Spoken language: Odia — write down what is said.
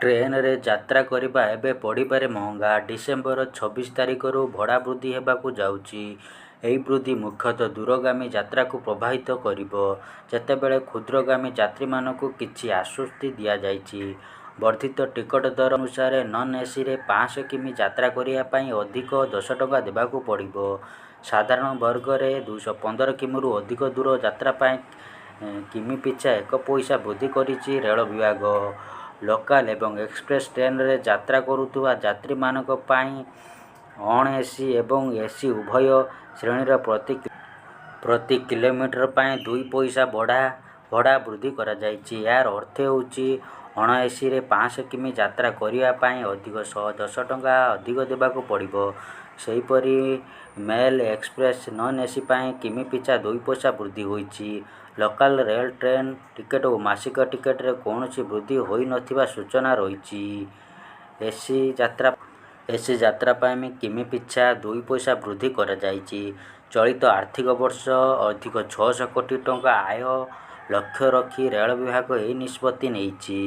ट्रेन रे यात्रा करबा एबे पड़िपारे महंगा। डिसेम्बर 26 तारिखରୁ ଭଡ଼ା ବୃଦ୍ଧି ହେବାକୁ ଯାଉଛି। ଏହି ବୃଦ୍ଧି ମୁଖ୍ୟତଃ ଦୂରଗାମୀ ଯାତ୍ରାକୁ ପ୍ରଭାବିତ କରିବ, ଯେତେବେଳେ କ୍ଷୁଦ୍ରଗାମୀ ଯାତ୍ରୀମାନଙ୍କୁ କିଛି ଆଶ୍ୱସ୍ତି ଦିଆଯାଇଛି। ବର୍ଦ୍ଧିତ ଟିକଟ ଦର ଅନୁସାରେ ନନ୍-ଏସିରେ 500 କିମି ଯାତ୍ରା କରିବା ପାଇଁ ଅଧିକ 10 ଟଙ୍କା ଦେବାକୁ ପଡ଼ିବ। ସାଧାରଣ ବର୍ଗରେ 215 କିମିରୁ ଅଧିକ ଦୂର ଯାତ୍ରା ପାଇଁ କିମି ପିଛା 1 ପଇସା ବୃଦ୍ଧି କରିଛି ରେଳ ବିଭାଗ। ଲୋକାଲ ଏବଂ ଏକ୍ସପ୍ରେସ୍ ଟ୍ରେନରେ ଯାତ୍ରା କରୁଥିବା ଯାତ୍ରୀମାନଙ୍କ ପାଇଁ ଅଣ-ଏସି ଏବଂ ଏସି ଉଭୟ ଶ୍ରେଣୀର ପ୍ରତି କିଲୋମିଟର ପାଇଁ 2 ପଇସା ଭଡ଼ା ବୃଦ୍ଧି କରାଯାଇଛି। ଏହାର ଅର୍ଥ ହେଉଛି ଅଣ-ଏସିରେ 500 କିମି ଯାତ୍ରା କରିବା ପାଇଁ ଅଧିକ 10 ଟଙ୍କା ଅଧିକ ଦେବାକୁ ପଡ଼ିବ। ସେହିପରି ମେଲ୍, ଏକ୍ସପ୍ରେସ୍, ନନ୍-ଏସି ପାଇଁ କିମି ପିଛା 2 ପଇସା ବୃଦ୍ଧି ହୋଇଛି। ଲୋକାଲ ରେଳ ଟ୍ରେନ୍ ଟିକେଟ ଓ ମାସିକ ଟିକେଟରେ କୌଣସି ବୃଦ୍ଧି ହୋଇନଥିବା ସୂଚନା ରହିଛି। ଏସି ଯାତ୍ରା ପାଇଁ କିମି ପିଛା 2 ପଇସା ବୃଦ୍ଧି କରାଯାଇଛି। ଚଳିତ ଆର୍ଥିକ ବର୍ଷ ଅଧିକ 600 କୋଟି ଟଙ୍କା ଆୟ ଲକ୍ଷ୍ୟ ରଖି ରେଳ ବିଭାଗ ଏହି ନିଷ୍ପତ୍ତି ନେଇଛି।